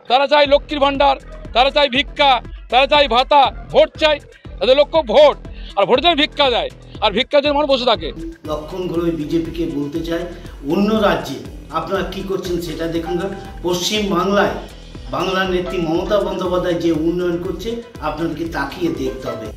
তারা চায় লক্ষ্মীর ভান্ডার, তারা চায় ভিক্ষা, তারা চায় ভাতা, ভোট চাই, তাদের লক্ষ্য ভোট, আর ভোটের জন্য ভিক্ষা দেয়, আর ভিক্ষার জন্য মানুষ বসে থাকে। লক্ষণ ঘোড়ই বিজেপিকে বলতে চায়, অন্য রাজ্যে আপনারা কি করছেন সেটা দেখুন। পশ্চিম বাংলায় বাংলার নেত্রী মমতা বন্দ্যোপাধ্যায় যে উন্নয়ন করছে আপনাদেরকে তাকিয়ে দেখতে হবে।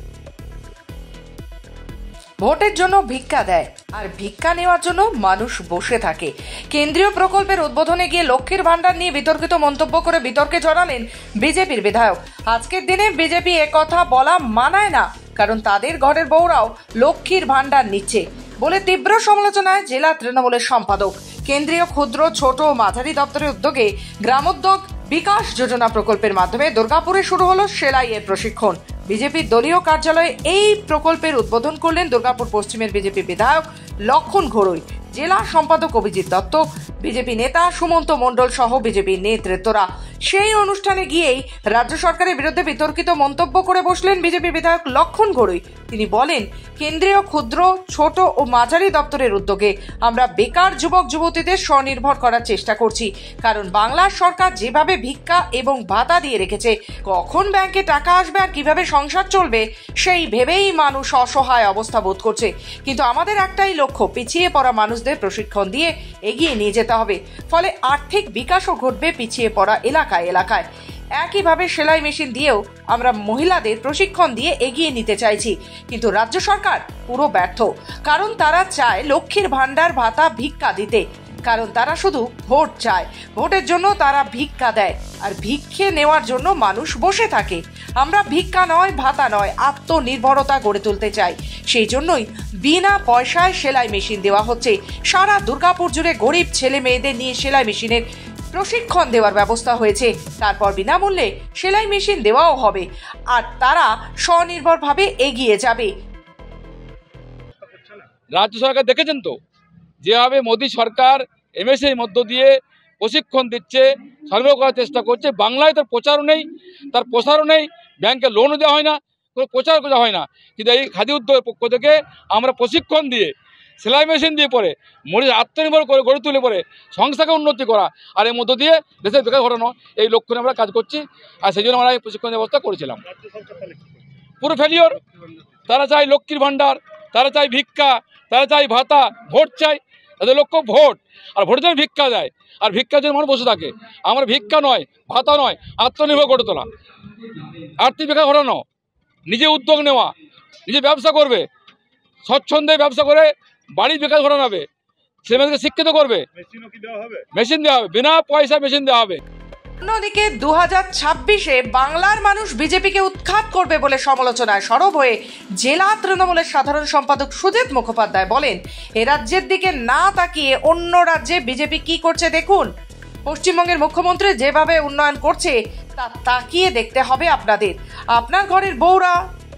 ভোটের জন্য ভিক্ষা দেয় আর ভিক্ষা নেওয়ার জন্য মানুষ বসে থাকে। কেন্দ্রীয় প্রকল্পের উদ্বোধনে গিয়ে লক্ষ্মীর ভান্ডার নিয়ে বিতর্কিত মন্তব্য করে বিতর্কে জড়ালেন বিজেপির বিধায়ক। আজকের দিনে বিজেপি একথা বলা মানায় না, কারণ তাদের ঘরের বউরাও লক্ষ্মীর ভান্ডার নিচ্ছে বলে তীব্র সমালোচনায় জেলা তৃণমূলের সম্পাদক। কেন্দ্রীয় ক্ষুদ্র, ছোট ও মাঝারি দপ্তরের উদ্যোগে গ্রামোদ্যোগ বিকাশ যোজনা প্রকল্পের মাধ্যমে দুর্গাপুরে শুরু হলো সেলাইয়ের প্রশিক্ষণ। বিজেপির দলীয় কার্যালয়ে এই প্রকল্পের উদ্বোধন করলেন দুর্গাপুর পশ্চিমের বিজেপি বিধায়ক লক্ষণ ঘোড়ই, জেলা সম্পাদক অভিজিৎ দত্ত, বিজেপি নেতা সুমন্ত মণ্ডল সহ বিজেপির নেতৃত্বরা। সেই অনুষ্ঠানে গিয়েই রাজ্য সরকারের বিরুদ্ধে বিতর্কিত মন্তব্য করে বসলেন বিজেপি বিধায়ক লক্ষণ ঘোড়ই। তিনি বলেন, কেন্দ্রীয় ক্ষুদ্র, ছোট ও মাঝারি দপ্তরের উদ্যোগে আমরা বেকার যুবক যুবতীদের স্বনির্ভর করার চেষ্টা করছি, কারণ বাংলার সরকার যেভাবে ভিক্ষা এবং ভাতা দিয়ে রেখেছে, কখন ব্যাংকে টাকা আসবে আর কিভাবে সংসার চলবে সেই ভেবেই মানুষ অসহায় অবস্থা বোধ করছে। কিন্তু আমাদের একটাই লক্ষ্য, পিছিয়ে পড়া মানুষদের প্রশিক্ষণ দিয়ে এগিয়ে নিয়ে যেতে হবে, ফলে আর্থিক বিকাশও ঘটবে পিছিয়ে পড়া এলাকায় এলাকায়। একইভাবে সেলাই মেশিন দিয়েও আমরা মহিলাদের প্রশিক্ষণ দিয়ে এগিয়ে নিতে চাইছি, কিন্তু রাজ্য সরকার পুরো ব্যর্থ, কারণ তারা চায় লক্ষ্মীর ভান্ডার, ভাতা, ভিক্ষা দিতে, কারণ তারা শুধু ভোট চায়। ভোটের জন্য তারা ভিক্ষা দেয় আর ভিক্ষে নেওয়ার জন্য মানুষ বসে থাকে। আমরা ভিক্ষা নয়, ভাতা নয়, আত্মনির্ভরতা গড়ে তুলতে চাই। সেই জন্যই বিনা পয়সায় সেলাই মেশিন দেওয়া হচ্ছে। সারা দুর্গাপুর জুড়ে গরিব ছেলে মেয়েদের নিয়ে সেলাই মেশিনের প্রশিক্ষণ দেওয়ার ব্যবস্থা হয়েছে। তারপর বিনামূল্যে সেলাই মেশিন দেওয়াও হবে আর তারা স্বনির্ভরভাবে এগিয়ে যাবে। রাজ্য সরকার দেখেছেন তো যেভাবে মোদী সরকার এমএসএর মধ্য দিয়ে প্রশিক্ষণ দিচ্ছে, সরবরাহ করার চেষ্টা করছে। বাংলায় তার প্রচারও নেই, তার প্রসারও নেই, ব্যাংকে লোনও দেওয়া হয় না, কোনো প্রচার করা হয় না। কিন্তু এই খাদি উদ্যোগের পক্ষ থেকে আমরা প্রশিক্ষণ দিয়ে, সেলাই মেশিন দিয়ে পরে মহিলা আত্মনির্ভর করে গড়ে তুলে পরে সংস্থাকে উন্নতি করা, আর এর মধ্য দিয়ে দেশের বেকার ঘটানো, এই লক্ষ্য নিয়ে আমরা কাজ করছি। আর সেই জন্য আমরা এই প্রশিক্ষণ ব্যবস্থা করেছিলাম। পুরো ফেলিওর। তারা চায় লক্ষ্মীর ভান্ডার, তারা চায় ভিক্ষা, তারা চায় ভাতা, ভোট চাই, তাদের লক্ষ্য ভোট, আর ভোটের জন্য ভিক্ষা দেয়, আর ভিক্ষার জন্য মানুষ বসে থাকে। আমার ভিক্ষা নয়, ভাতা নয়, আত্মনির্ভর গড়ে তোলা, আর্থিক বেকার ঘটানো, নিজে উদ্যোগ নেওয়া, নিজে ব্যবসা করবে, স্বচ্ছন্দে ব্যবসা করে বাড়ির বেকার ঘটানো, ছেলেমেয়েদেরকে শিক্ষিত করবে। মেশিন দেওয়া হবে, বিনা পয়সা মেশিন দেওয়া হবে। অন্যদিকে 2026-এ বাংলার মানুষ বিজেপিকে উৎখাত করবে বলে সমালোচনায় সরব হয়ে জেলা তৃণমূলের সাধারণ সম্পাদক সুজিত মুখোপাধ্যায় বলেন, এ রাজ্যের দিকে না তাকিয়ে অন্য রাজ্যে বিজেপি কি করছে দেখুন। পশ্চিমবঙ্গের মুখ্যমন্ত্রী যেভাবে উন্নয়ন করছে তা তাকিয়ে দেখতে হবে আপনাদের। আপনার ঘরের বউরা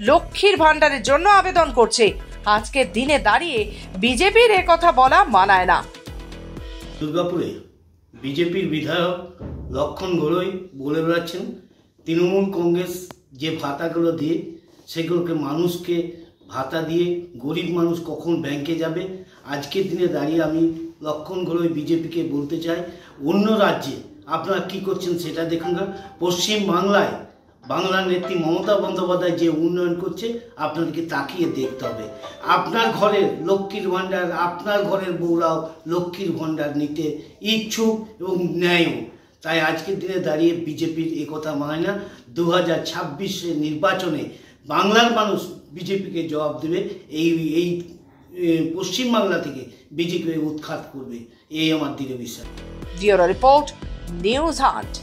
লক্ষ্মীর ভান্ডারের জন্য আবেদন করছে। আজকের দিনে দাঁড়িয়ে বিজেপির এ কথা বলা মানায় না। দুর্গাপুরে বিজেপির বিধায়ক লক্ষণ ঘোড়ই বলে বেড়াচ্ছেন, তৃণমূল কংগ্রেস যে ভাতাগুলো দিয়ে সেগুলোকে মানুষকে ভাতা দিয়ে গরিব মানুষ কখন ব্যাংকে যাবে। আজকের দিনে দাঁড়িয়ে আমি লক্ষণ ঘোড়ই বিজেপিকে বলতে চাই, অন্য রাজ্যে আপনারা কি করছেন সেটা দেখুন। পশ্চিম বাংলায় বাংলার নেত্রী মমতা বন্দ্যোপাধ্যায় যে উন্নয়ন করছে আপনাদেরকে তাকিয়ে দেখতে হবে। আপনার ঘরের লক্ষ্মীর ভাণ্ডার, আপনার ঘরের বউরাও লক্ষ্মীর ভাণ্ডার নিতে ইচ্ছুক এবং ন্যায়ও। তাই আজকের দিনে দাঁড়িয়ে বিজেপির একথা মানে না। 2026-এর নির্বাচনে বাংলার মানুষ বিজেপিকে জবাব দেবে। এই পশ্চিমবাংলা থেকে বিজেপি উৎখাত করবে, এই আমার দৃঢ় বিশ্বাস। Bureau report, news hunt.